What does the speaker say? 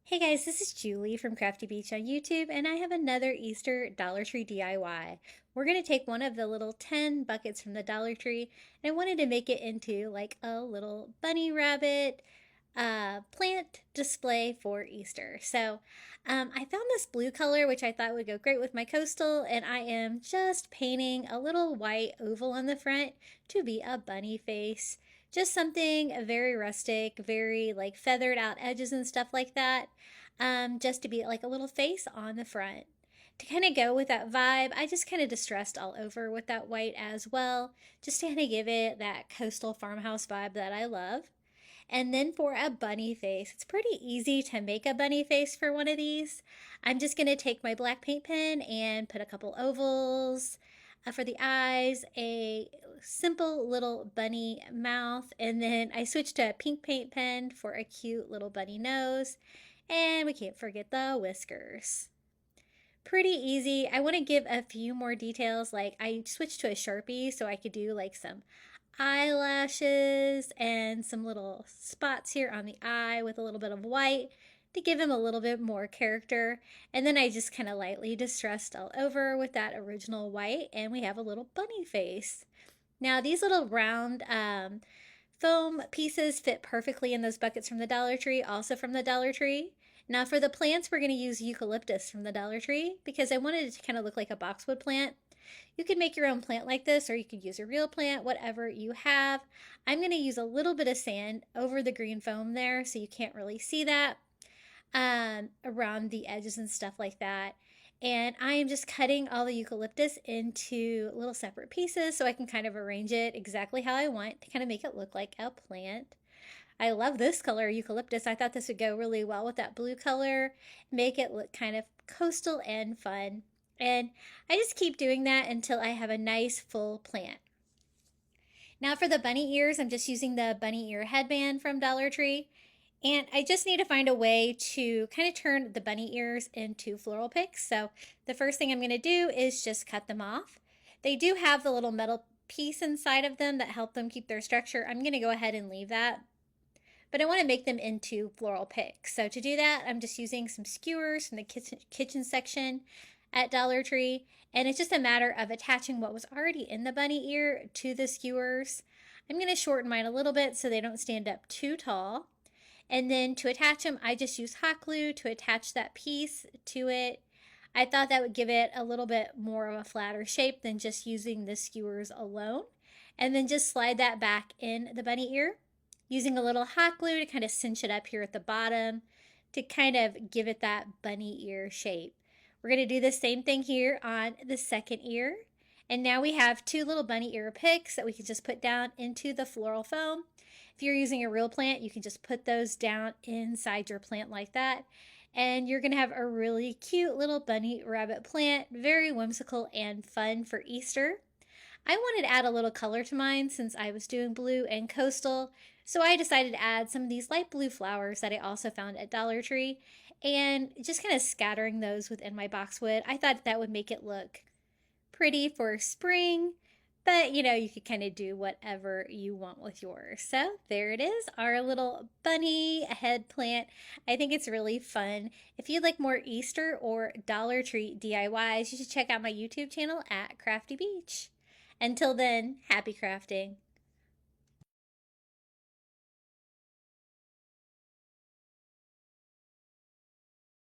Hey guys, this is Julie from Crafty Beach on YouTube, and I have another Easter Dollar Tree DIY. We're going to take one of the little 10 buckets from the Dollar Tree, and I wanted to make it into like a little bunny rabbit plant display for Easter. I found this blue color, which I thought would go great with my coastal, and I am just painting a little white oval on the front to be a bunny face. Just something very rustic, very like feathered out edges and stuff like that. Just to be like a little face on the front. To kind of go with that vibe, I just kind of distressed all over with that white as well, just to kind of give it that coastal farmhouse vibe that I love. And then for a bunny face, it's pretty easy to make a bunny face for one of these. I'm just going to take my black paint pen and put a couple ovals for the eyes, a simple little bunny mouth, and then I switched to a pink paint pen for a cute little bunny nose. And we can't forget the whiskers. Pretty easy. I want to give a few more details. Like I switched to a Sharpie so I could do like some eyelashes and some little spots here on the eye with a little bit of white to give him a little bit more character. And then I just kind of lightly distressed all over with that original white, and we have a little bunny face. Now these little round foam pieces fit perfectly in those buckets from the Dollar Tree, also from the Dollar Tree. Now for the plants, we're going to use eucalyptus from the Dollar Tree because I wanted it to kind of look like a boxwood plant. You could make your own plant like this, or you could use a real plant, whatever you have. I'm going to use a little bit of sand over the green foam there so you can't really see that around the edges and stuff like that. And I am just cutting all the eucalyptus into little separate pieces so I can kind of arrange it exactly how I want to kind of make it look like a plant. I love this color, eucalyptus. I thought this would go really well with that blue color, make it look kind of coastal and fun. And I just keep doing that until I have a nice full plant. Now for the bunny ears, I'm just using the bunny ear headband from Dollar Tree. And I just need to find a way to kind of turn the bunny ears into floral picks. So the first thing I'm going to do is just cut them off. They do have the little metal piece inside of them that help them keep their structure. I'm going to go ahead and leave that. But I want to make them into floral picks. So to do that, I'm just using some skewers from the kitchen section at Dollar Tree. And it's just a matter of attaching what was already in the bunny ear to the skewers. I'm going to shorten mine a little bit so they don't stand up too tall. And then to attach them, I just use hot glue to attach that piece to it. I thought that would give it a little bit more of a flatter shape than just using the skewers alone. And then just slide that back in the bunny ear, using a little hot glue to kind of cinch it up here at the bottom to kind of give it that bunny ear shape. We're going to do the same thing here on the second ear. And now we have two little bunny ear picks that we can just put down into the floral foam. If you're using a real plant, you can just put those down inside your plant like that. And you're going to have a really cute little bunny rabbit plant, very whimsical and fun for Easter. I wanted to add a little color to mine since I was doing blue and coastal. So I decided to add some of these light blue flowers that I also found at Dollar Tree and just kind of scattering those within my boxwood. I thought that would make it look pretty for spring, but you know, you could kind of do whatever you want with yours. So there it is, our little bunny head plant. I think it's really fun. If you'd like more Easter or Dollar Tree DIYs, you should check out my YouTube channel at Crafty Beach. Until then, happy crafting.